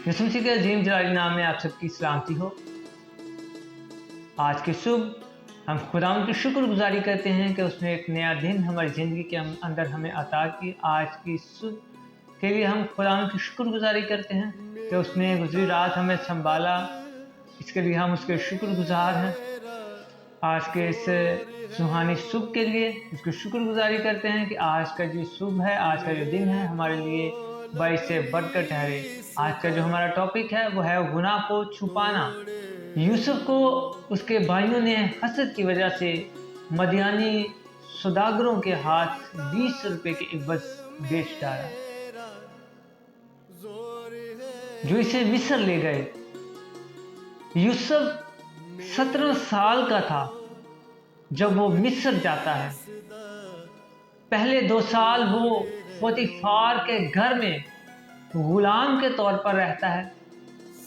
यीशु मसीह के अजीम जलाली नाम में आप सबकी सलामती हो। आज की सुबह हम खुदावंद की शुक्रगुजारी करते हैं कि उसने एक नया दिन हमारी ज़िंदगी के अंदर हमें अता की। आज की सुबह के लिए हम खुदावंद की शुक्रगुजारी करते हैं कि उसने गुजरी रात हमें संभाला। इसके लिए हम उसके शुक्रगुजार हैं। आज के इस सुहानी सुबह के लिए उसकी शुक्रगुजारी करते हैं कि आज का जो सुबह है, आज का जो दिन है, हमारे लिए बाइस से बढ़कर ठहरे। आज का जो हमारा टॉपिक है वो है गुनाह को छुपाना। यूसुफ को उसके भाइयों ने हसद की वजह से मदियानी सौदागरों के हाथ 20 रुपए के इवज बेच डाला, जो इसे मिस्र ले गए। यूसुफ 17 साल का था जब वो मिस्र जाता है। पहले 2 साल वो पोतीफार के घर में गुलाम के तौर पर रहता है,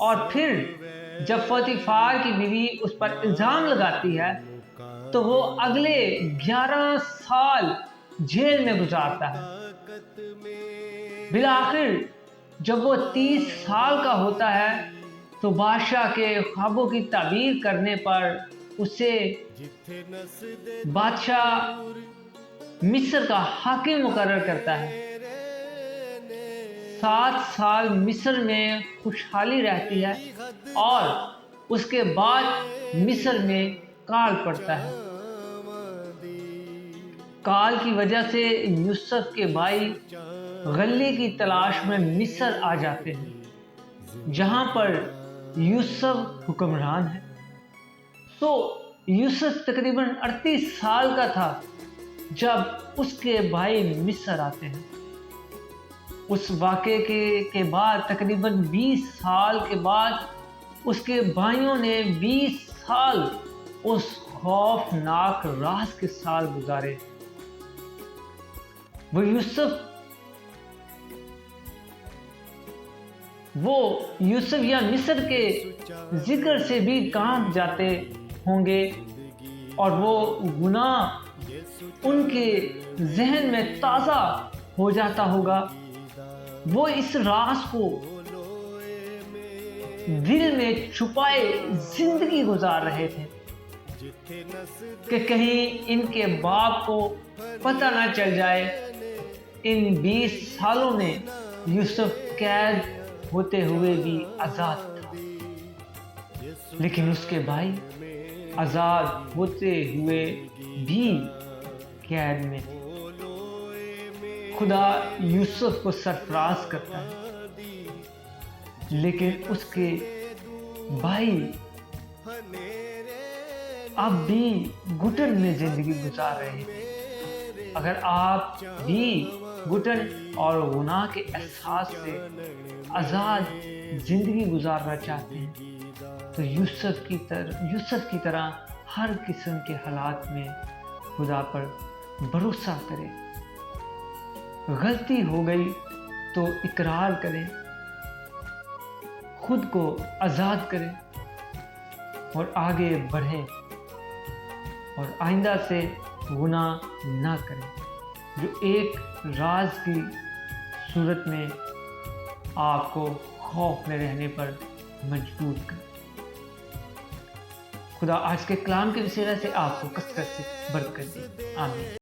और फिर जब पोतीफार की बीवी उस पर इल्ज़ाम लगाती है तो वो अगले 11 साल जेल में गुजारता है। बिलाखिर जब वो 30 साल का होता है तो बादशाह के ख्वाबों की ताबीर करने पर उसे बादशाह मिस्र का हाकिम मुकर्रर करता है। 7 साल मिस्र में खुशहाली रहती है और उसके बाद मिस्र में काल पड़ता है। काल की वजह से यूसुफ के भाई गल्ले की तलाश में मिस्र आ जाते हैं, जहां पर यूसुफ हुक्मरान है। तो यूसुफ तकरीबन 38 साल का था जब उसके भाई मिस्र आते हैं। उस वाक़े के बाद तकरीबन 20 साल के बाद उसके भाइयों ने 20 साल उस खौफनाक राज के साल गुजारे। वो यूसुफ या मिस्र के जिक्र से भी कांप जाते होंगे, और वो गुनाह उनके जहन में ताज़ा हो जाता होगा। वो इस राज को दिल में छुपाए जिंदगी गुजार रहे थे कि कहीं इनके बाप को पता ना चल जाए। इन 20 सालों में यूसुफ कैद होते हुए भी आज़ाद था, लेकिन उसके भाई आज़ाद होते हुए भी कैद में। खुदा यूसुफ को सरफराज करता है, लेकिन उसके भाई अब भी घुटन में जिंदगी गुजार रहे हैं। अगर आप भी घुटन और गुनाह के एहसास से आज़ाद जिंदगी गुजारना चाहते हैं तो यूसुफ की तरह हर किस्म के हालात में खुदा पर भरोसा करें। गलती हो गई तो इकरार करें, खुद को आज़ाद करें और आगे बढ़ें, और आइंदा से गुनाह ना करें जो एक राज की सूरत में आपको खौफ में रहने पर मजबूर करे। खुदा आज के कलाम के वसीला से आपको कसरत से बरकत दे। आमीन।